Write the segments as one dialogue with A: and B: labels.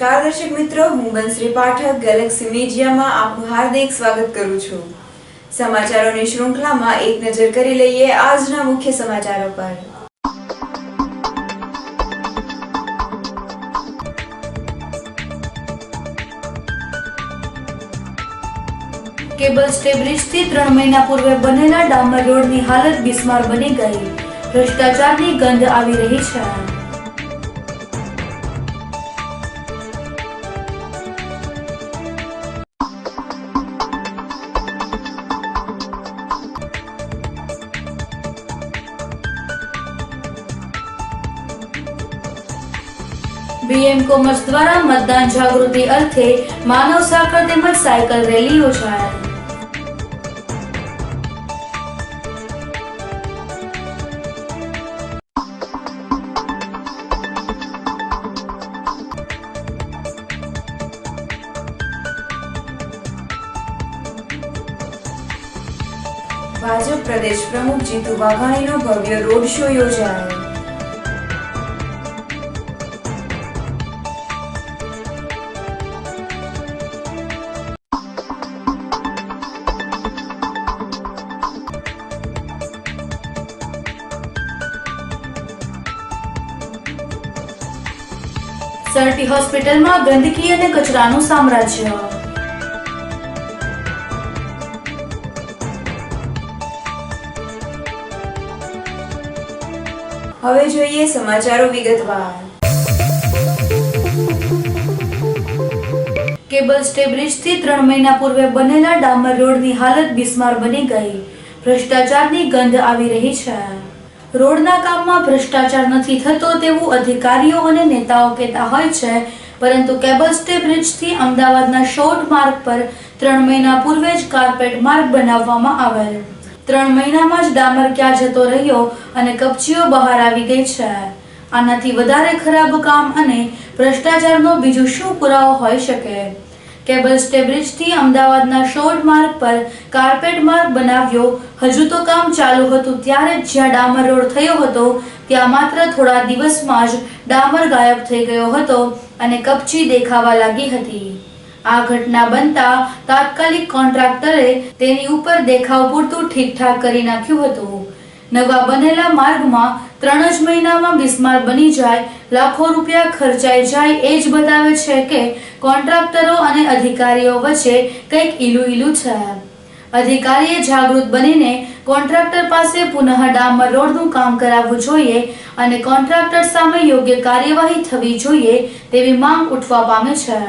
A: નમસ્કાર દર્શક મિત્રો, હું બંશ્રી પાઠક ગેલેક્સી મીડિયામાં આપનું હાર્દિક સ્વાગત કરું છું। સમાચારોની શ્રૃંખલામાં એક નજર કરી લઈએ આજના મુખ્ય સમાચારો પર।
B: કેબલ સ્ટે બ્રિજથી 3 મહિના પૂર્વે બનેલા ડામર રોડની હાલત બિસ્માર બની ગઈ। ભ્રષ્ટાચારની ગંધ આવી રહી છે। બીએમ કોમર્સ દ્વારા મતદાન જાગૃતિ અર્થે માનવ સાંકળ તેમજ સાયકલ રેલી યોજાઈ।
A: ભાજપ પ્રદેશ પ્રમુખ જીતુ વાઘાણીનો ભવ્ય રોડ શો યોજાયો।
B: સરટી હોસ્પિટલમાં ગંદકી અને કચરાનું સામ્રાજ્ય।
A: હવે જોઈએ સમાચારો વિગતવાર।
B: કેબલ સ્ટે બ્રિજથી 3 મહિના પૂર્વે બનેલા ડામર રોડની હાલત બિસ્માર બની ગઈ। ભ્રષ્ટાચારની ગંધ આવી રહી છે। રોડના કામમાં ભ્રષ્ટાચાર નથી થતો તેવું અધિકારીઓ અને નેતાઓ કહેતા હોય છે, પરંતુ કેબલ સ્ટે બ્રિજથી અમદાવાદના શોર્ટ માર્ગ પર 3 મહિના પૂર્વે જ કાર્પેટ માર્ગ બનાવવામાં આવેલ। 3 મહિનામાં જ ડામર ક્યાં જતો રહ્યો અને કપચીઓ બહાર આવી ગઈ છે। આનાથી વધારે ખરાબ કામ અને ભ્રષ્ટાચારનો બીજું શું પુરાવો હોઈ શકે? કેબલ સ્ટે બ્રિજથી અમદાવાદના શોર્ટ માર્ગ પર કાર્પેટ માર્ગ બનાવ્યો। હજુ તો કામ ચાલુ હતું ત્યારે જ જ્યાં ડામર રોડ થયો હતો ત્યાં માત્ર થોડા દિવસમાં જ ડામર ગાયબ થઈ ગયો હતો અને કપચી દેખાવા લાગી હતી। આ ઘટના બનતા તાત્કાલિક કોન્ટ્રાક્ટરે તેની ઉપર દેખાવ પૂરતું ઠીકઠાક કરી નાખ્યું હતું। નવા બનેલા માર્ગમાં 3 જ મહિનામાં બિસ્માર બની જાય, લાખો રૂપિયા ખર્ચાઈ જાય એ જ બતાવે છે કે કોન્ટ્રાક્ટરો અને અધિકારીઓ વચ્ચે કંઈક ઈલું છે। અધિકારીએ જાગૃત બનીને કોન્ટ્રાક્ટર પાસે પુનઃ ડામર રોડનું કામ કરાવવું જોઈએ અને કોન્ટ્રાક્ટર સામે યોગ્ય કાર્યવાહી થવી જોઈએ તેવી માંગ ઉઠવા પામી છે।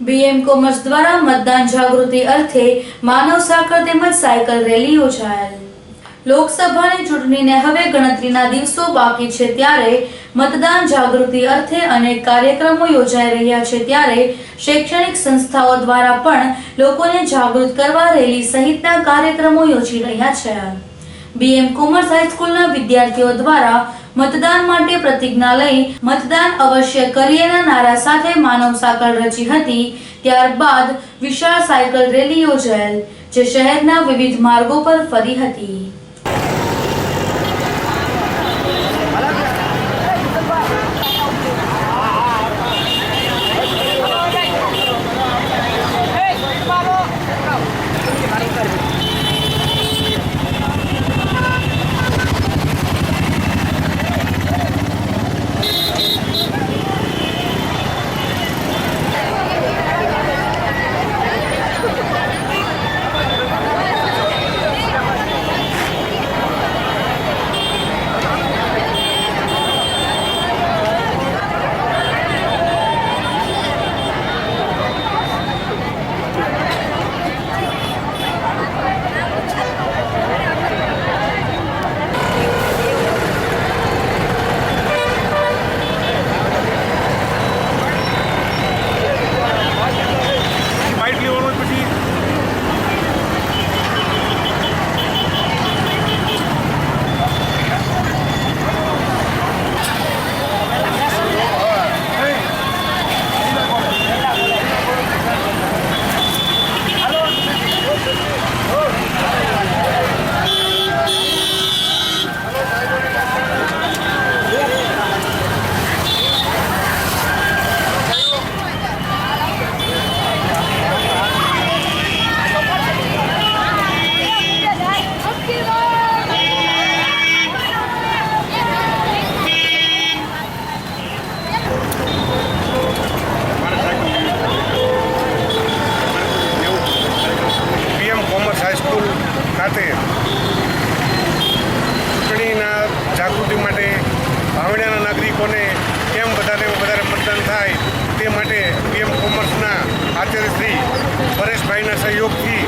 B: બીએમ કોમર્સ દ્વારા મતદાન જાગૃતિ અર્થે માનવ સાંકળ તેમજ સાયકલ રેલી યોજાયેલ। લોકસભાની ચૂંટણીને હવે ગણતરીના દિવસો બાકી છે ત્યારે મતદાન જાગૃતિ અર્થે અનેક કાર્યક્રમો યોજાઈ રહ્યા છે ત્યારે શૈક્ષણિક સંસ્થાઓ દ્વારા પણ લોકોને જાગૃત કરવા રેલી સહિતના કાર્યક્રમો યોજી રહ્યા છે। બીએમ કોમર્સ હાઈસ્કૂલના વિદ્યાર્થીઓ દ્વારા મતદાન માટે પ્રતિજ્ઞા લઈ મતદાન અવશ્ય કરીએના નારા સાથે માનવ સાંકળ રચી હતી। ત્યારબાદ વિશાળ સાયકલ રેલી યોજાયેલ જે શહેરના વિવિધ માર્ગો પર ફરી હતી।
C: જાગૃતિ માટે ભાવનગરના નાગરિકોને કેમ વધારે મતદાન થાય તે માટે પીએમ કોમર્સના આચાર્ય શ્રી પરેશભાઈના સહયોગથી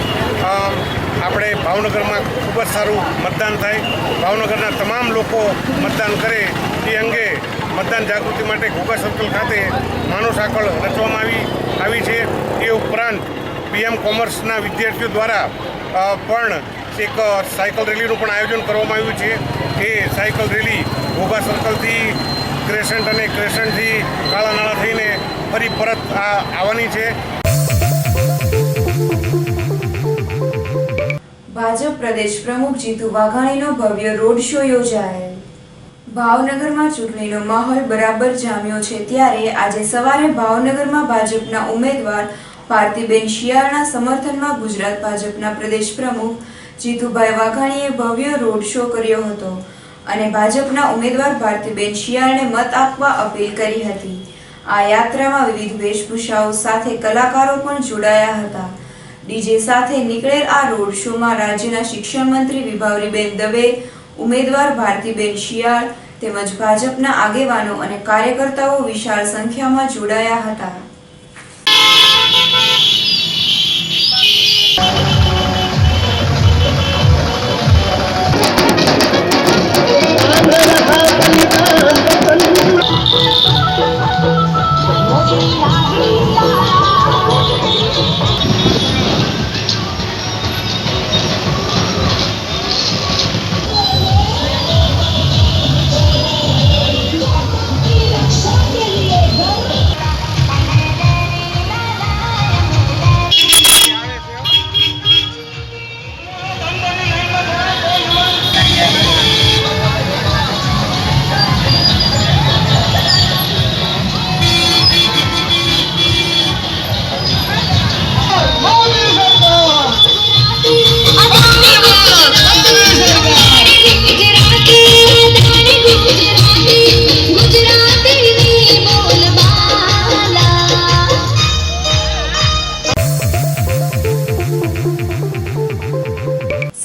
C: આપણે ભાવનગરમાં ખૂબ જ સારું મતદાન થાય, ભાવનગરના તમામ લોકો મતદાન કરે એ અંગે મતદાન જાગૃતિ માટે ઘોઘા સર્કલ ખાતે માનવ સાંકળ રચવામાં આવી છે। એ ઉપરાંત પીએમ કોમર્સના વિદ્યાર્થીઓ દ્વારા પણ એક સાયકલ રેલીનું પણ આયોજન કરવામાં આવ્યું છે। એ સાયકલ રેલી ઘોઘા સર્કલથી ક્રેસન્ટ અને ક્રેસન્ટથી કાળા નાળા થઈને ફરી પરત આવવાની છે।
A: ભાજપ પ્રદેશ પ્રમુખ જીતુ વાઘાણીનો ભવ્ય રોડ શો યોજાયો। ભાવનગરમાં ચૂંટણીનો માહોલ બરાબર જામ્યો છે, ત્યારે આજે સવારે ભાવનગરમાં ભાજપના ઉમેદવાર ભારતીબેન શિયાળના સમર્થનમાં ગુજરાત ભાજપના પ્રદેશ પ્રમુખ જીતુભાઈ વાઘાણીએ ભવ્ય રોડ શો કર્યો હતો અને ભાજપના ઉમેદવાર ભારતીબેન શિયાળને મત આપવા અપીલ કરી હતી। આ યાત્રામાં વિવિધ વેશભૂષાઓ સાથે કલાકારો પણ જોડાયા હતા। ડીજે સાથે નીકળેલ આ રોડ શોમાં રાજ્યના શિક્ષણ મંત્રી વિભાવરીબેન દવે, ઉમેદવાર ભારતીબેન શિયાળ તેમજ ભાજપના આગેવાનો અને કાર્યકર્તાઓ વિશાળ સંખ્યામાં જોડાયા હતા।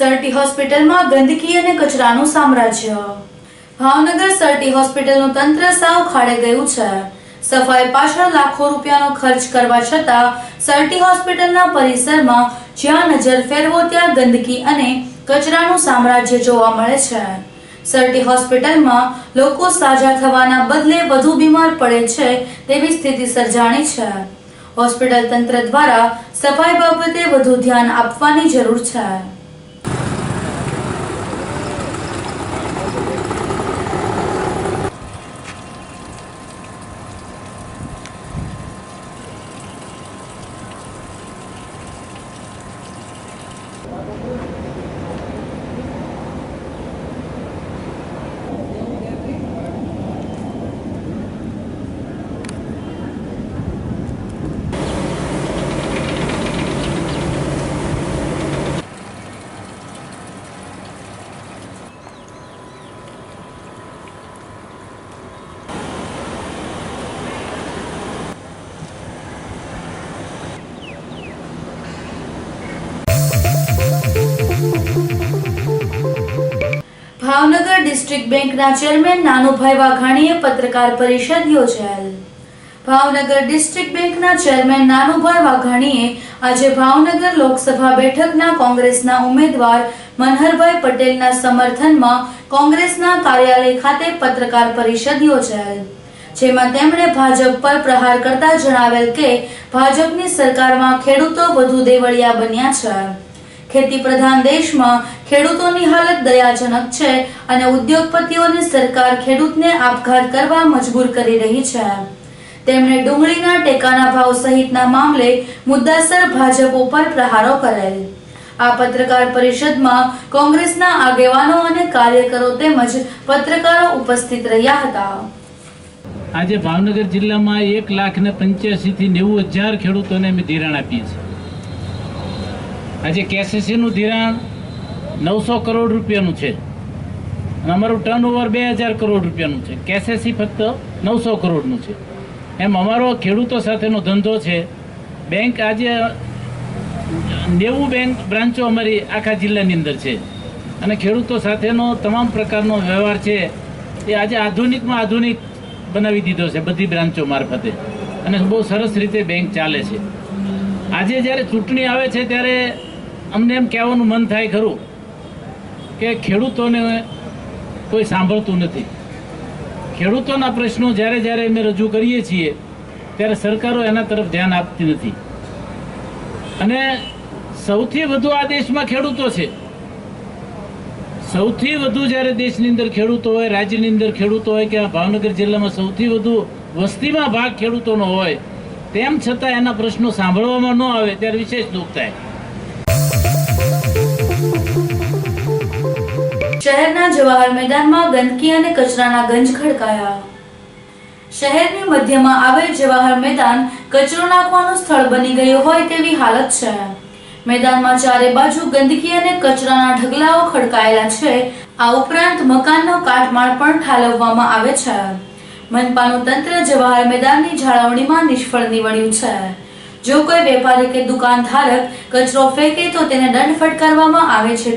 B: સરટી હોસ્પિટલમાં ગંદકી અને કચરાનું સામ્રાજ્ય। ભાવનગર સરટી હોસ્પિટલનું તંત્ર સાવ ખાડે ગયું છે। સફાઈ પાછળ લાખો રૂપિયાનો ખર્ચ કરવા છતાં સરટી હોસ્પિટલના પરિસરમાં જ્યાં નજર ફેરવો ત્યાં ગંદકી અને કચરાનું સામ્રાજ્ય જોવા મળે છે। સરટી હોસ્પિટલમાં લોકો સાજા થવાના બદલે વધુ બીમાર પડે છે તેવી સ્થિતિ સર્જાણી છે। હોસ્પિટલ તંત્ર દ્વારા સફાઈ બાબતે વધુ ધ્યાન આપવાની જરૂર છે। ભાવનગર ડિસ્ટ્રિક્ટ બેંકના ચેરમેન નાનુભાઈ વાઘાણીએ પત્રકાર પરિષદ યોજાયેલ। ભાવનગર ડિસ્ટ્રિક્ટ બેંકના ચેરમેન નાનુભાઈ વાઘાણીએ આજે ભાવનગર લોકસભા બેઠકના કોંગ્રેસના ઉમેદવાર મનહરભાઈ પટેલના સમર્થનમાં કોંગ્રેસના કાર્યાલય ખાતે પત્રકાર પરિષદ યોજાયેલ, જેમાં તેમણે ભાજપ પર પ્રહાર કરતા જણાવેલ કે ભાજપની સરકારમાં ખેડૂતો વધુ દેવળિયા બન્યા છે। ખેતી પ્રધાન દેશમાં ખેડૂતોની હાલત દયાજનક છે અને ઉદ્યોગપતિઓની સરકાર ખેડૂતને આપઘાત કરવા મજબૂર કરી રહી છે। તેમણે ડુંગળીના ટેકાના ભાવ સહિતના મામલે મુદ્દાસર ભાજપ ઉપર પ્રહારો કરેલ। આ પત્રકાર પરિષદમાં કોંગ્રેસના આગેવાનો અને કાર્યકરો તેમજ પત્રકારો ઉપસ્થિત રહ્યા હતા।
D: આજે ભાવનગર જિલ્લામાં 1,85,000 થી 90,000 ખેડૂતોને અમે ધિરાણ આપીએ છીએ। આજે કેસીસીનું ધિરાણ 900 કરોડ રૂપિયાનું છે અને અમારું ટર્નઓવર 2,000 કરોડ રૂપિયાનું છે। કેસીસી ફક્ત 900 કરોડનું છે। એમ અમારો ખેડૂતો સાથેનો ધંધો છે। બેંક આજે 90 બેંક બ્રાન્ચો અમારી આખા જિલ્લાની અંદર છે। અને ખેડૂતો સાથેનો તમામ પ્રકારનો વ્યવહાર છે એ આજે આધુનિકમાં આધુનિક બનાવી દીધો છે બધી બ્રાન્ચો મારફતે, અને બહુ સરસ રીતે બેંક ચાલે છે. આજે જ્યારે ચૂંટણી આવે છે ત્યારે અમને એમ કહેવાનું મન થાય ખરું કે ખેડૂતોને કોઈ સાંભળતું નથી. ખેડૂતોના પ્રશ્નો જ્યારે જ્યારે અમે રજૂ કરીએ છીએ ત્યારે સરકારો એના તરફ ધ્યાન આપતી નથી. અને સૌથી વધુ આ દેશમાં ખેડૂતો છે. સૌથી વધુ જ્યારે દેશની અંદર ખેડૂતો હોય, રાજ્યની અંદર ખેડૂતો હોય, કે આ ભાવનગર જિલ્લામાં સૌથી વધુ વસ્તીમાં ભાગ ખેડૂતોનો હોય, તેમ છતાં એના પ્રશ્નો સાંભળવામાં ન આવે ત્યારે વિશેષ દુઃખ થાય.
B: શહેરના જવાહર મેદાનમાં ગંદકી અને કચરાના ગંજ ખડકાયા. શહેરની મધ્યમાં આવેલ જવાહર મેદાન કચરો નાખવાનું સ્થળ બની ગયું હોય તેવી હાલત છે. મેદાનમાં ચારે બાજુ ગંદકી અને કચરાના ઢગલાઓ ખડકાયેલા છે. આ ઉપરાંત મકાનનો કાટમાળ પણ ઠાલવવામાં આવે છે. મનપાનું તંત્ર જવાહર મેદાનની જાળવણીમાં નિષ્ફળ નીવડ્યું છે. જો કોઈ વેપારી કે દુકાન ધારક કચરો ફેંકે તો તેને દંડ ફટકારવામાં આવે છે.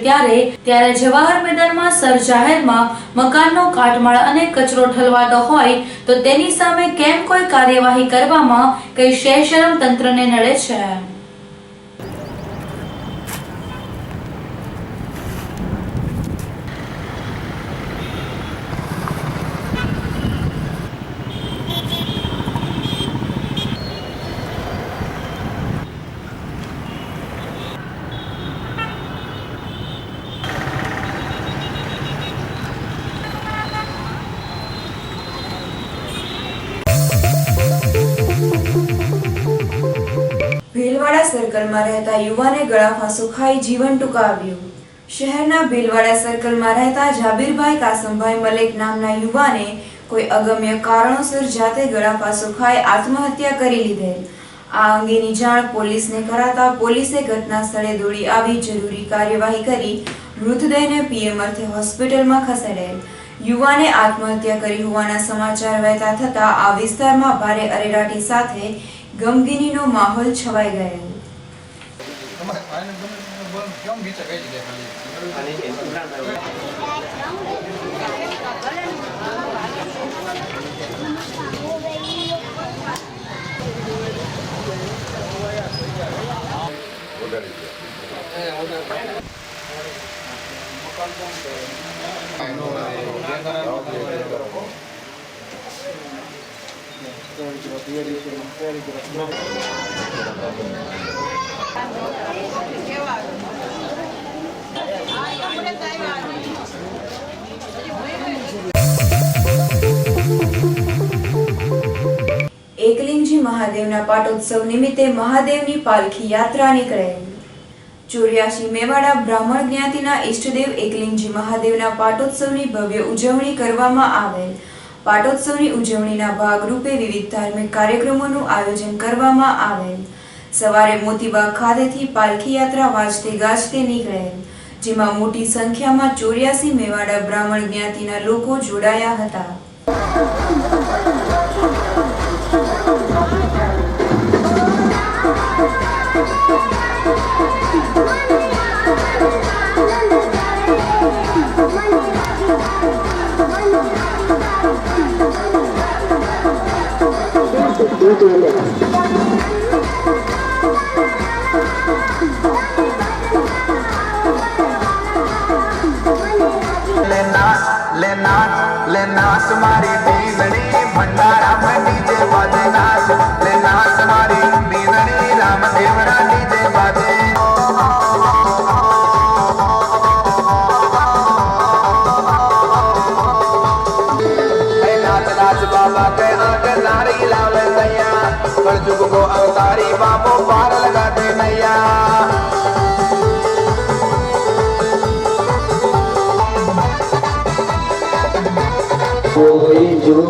B: ત્યારે જવાહર મેદાનમાં સરજાહેરમાં મકાનનો કાટમાળ અને કચરો ઠલવાતો હોય તો તેની સામે કેમ કોઈ કાર્યવાહી કરવામાં કઈ શરમ તંત્રને નડે છે?
A: ભીલવાડા સર્કલમાં રહેતા યુવાને ગળાફાંસો ખાઈ જીવન ટૂંકાવ્યું. શહેરના ભીલવાડા સર્કલમાં રહેતા જાબીરભાઈ કાસમભાઈ મલેક નામના યુવાને કોઈ અગમ્ય કારણોસર જાતે ગળાફાંસો ખાઈ આત્મહત્યા કરી લીધેલ. આ અંગેની જાણ પોલીસને કરાતા પોલીસે ઘટના સ્થળે દોડી આવી જરૂરી કાર્યવાહી કરી મૃતદેહને પીએમ અર્થે હોસ્પિટલમાં ખસેડેલ. યુવાને આત્મહત્યા કરી હોવાના સમાચાર વહેતા થતા આ વિસ્તારમાં ભારે અરેરાટી સાથે ગમગીનીનો માહોલ છવાઈ ગયો. એકલિંગજી મહાદેવના પાટોત્સવ નિમિત્તે મહાદેવની પાલખી યાત્રા નીકળેલ. 84 મેવાડા બ્રાહ્મણ જ્ઞાતિના ઈષ્ટદેવ એકલિંગજી મહાદેવના પાટોત્સવની ભવ્ય ઉજવણી કરવામાં આવેલ. પાટોત્સવની ઉજવણીના ભાગરૂપે વિવિધ ધાર્મિક કાર્યક્રમોનું આયોજન કરવામાં આવેલ. સવારે મોતીબાગ ખાતેથી પાલખી યાત્રા વાજતે ગાજતે નીકળેલ, જેમાં મોટી સંખ્યામાં 84 મેવાડા બ્રાહ્મણ જ્ઞાતિના લોકો જોડાયા હતા.
E: लेना तुम्हारी बीजड़ी भंडारा में डीजे बाजे नाच लेना तुम्हारी बीजड़ी राम देवरा डीजे बाजे नाच नाच बाबा के आगे नारी लाल नैया कलयुग को अवतारी बाबो पार लगा दे नैया कोई जो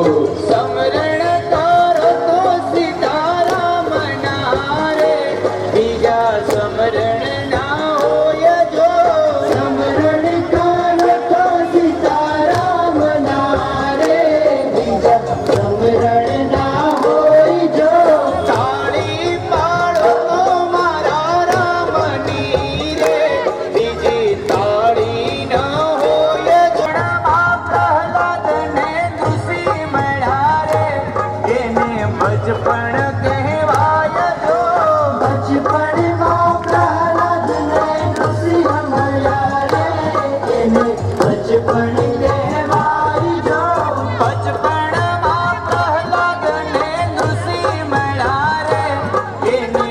E: समरण करो तो सीताराम नारे बीजा समरण ना होय जो समरण करो तो सीताराम नारे बीजा समरण ना होय जो ताળી પાડો તો મારા રામની રે બીજી તાળી ના વણી દેવાઈ જો બચપણમાં પ્રહલાદને ઋષિ મળ્યા રે એને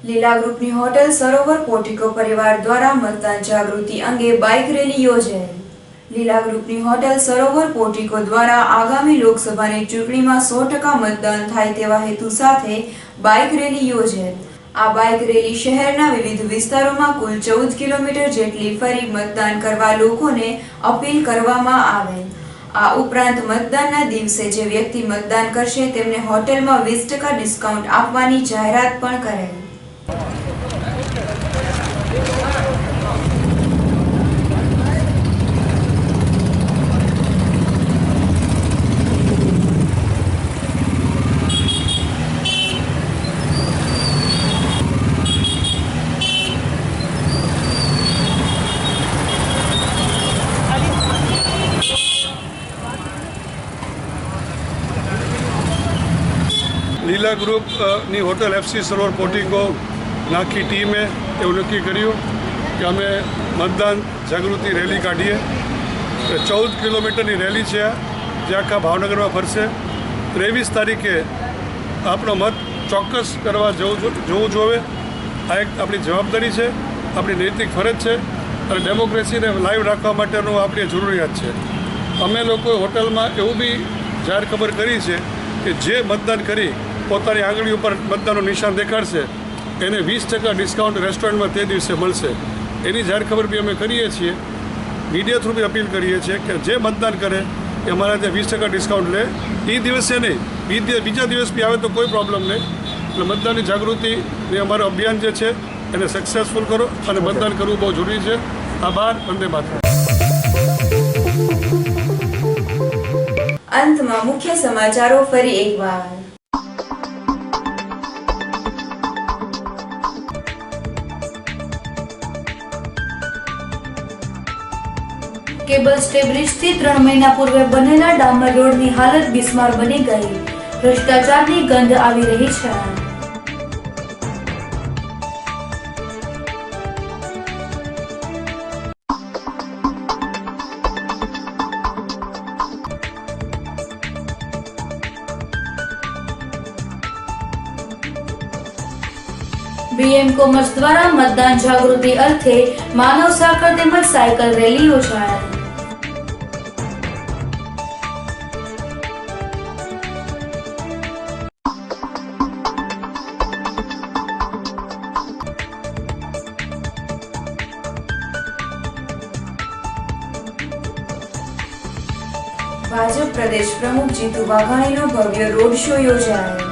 A: લીલા ગ્રુપની હોટેલ સરોવર પોર્ટિકો પરિવાર દ્વારા મતદાન જાગૃતિ અંગે બાઇક રેલી યોજાઈ. લીલા ગ્રુપની હોટેલ સરોવર પોર્ટિકો દ્વારા આગામી લોકસભાની ચૂંટણીમાં 100% મતદાન થાય તેવા હેતુ સાથે બાઇક રેલી યોજાઈ. આ બાઇક રેલી શહેરના વિવિધ વિસ્તારોમાં કુલ 14 કિલોમીટર જેટલી ફરી મતદાન કરવા લોકોને અપીલ કરવામાં આવે. આ ઉપરાંત મતદાનના દિવસે જે વ્યક્તિ મતદાન કરશે તેમને હોટેલમાં 20% ડિસ્કાઉન્ટ આપવાની જાહેરાત પણ કરાઈ.
F: લીલા ગ્રુપની હોટેલ એફસી સરોવર પોર્ટિકો નાખી ટીમે એવું નક્કી કર્યું કે અમે મતદાન જાગૃતિ રેલી કાઢીએ. 14 કિલોમીટરની રેલી છે જે આખા ભાવનગરમાં ફરશે. 23 તારીખે આપણો મત ચોક્કસ કરવા જોવું જોવે. આ એક આપણી જવાબદારી છે, આપણી નૈતિક ફરજ છે અને ડેમોક્રેસીને લાઈવ રાખવા માટેનું આપણી જરૂરિયાત છે. અમે લોકો હોટલમાં એવું બી જાહેર ખબર કરી છે કે જે મતદાન કરી પોતાની આંગળી ઉપર મતદાનનું નિશાન દેખાડશે એને 20% ડિસ્કાઉન્ટ રેસ્ટોરન્ટમાં તે દિવસે મળશે. એની જાહેર ખબર બી અમે કરીએ છીએ. મીડિયા થ્રુ બી અપીલ કરીએ છીએ કે જે મતદાન કરે એ અમારા ત્યાં 20% ડિસ્કાઉન્ટ લે. એ દિવસે નહીં, બીજા દિવસ બી આવે તો કોઈ પ્રોબ્લેમ નહીં. એટલે મતદાનની જાગૃતિની અમારું અભિયાન જે છે એને સક્સેસફુલ કરો અને મતદાન કરવું બહુ જરૂરી છે. આભાર. વંદે માતરમ.
A: અંતમાં મુખ્ય સમાચારો ફરી એકવાર.
B: કેબલ સ્ટે બ્રિજથી 3 મહિના પૂર્વે બનેલા ડામર રોડની હાલત બિસ્માર બની ગઈ. ભ્રષ્ટાચારની ગંધ આવી રહી છે. બીએમ કોમર્સ દ્વારા મતદાન જાગૃતિ અર્થે માનવ સાંકળ તેમજ સાયકલ રેલી યોજાઈ.
A: ભાજપ પ્રદેશ પ્રમુખ જીતુ વાઘાણીનો ભવ્ય રોડ શો યોજાયો.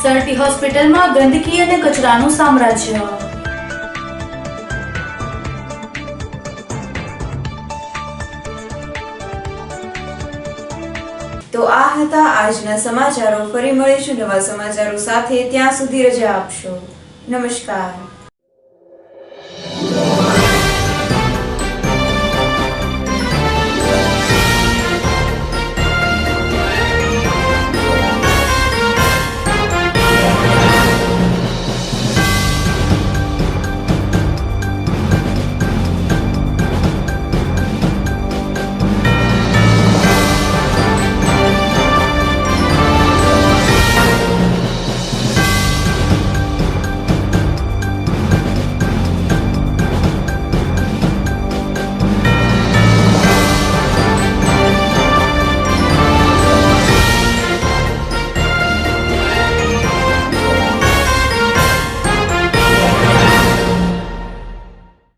B: સરટી હોસ્પિટલમાં ગંદકી અને કચરાનું સામ્રાજ્ય.
A: તો આ હતા આજના સમાચારો. ફરી મળીશું નવા સમાચારો સાથે. ત્યાં સુધી રજા આપશો. નમસ્કાર.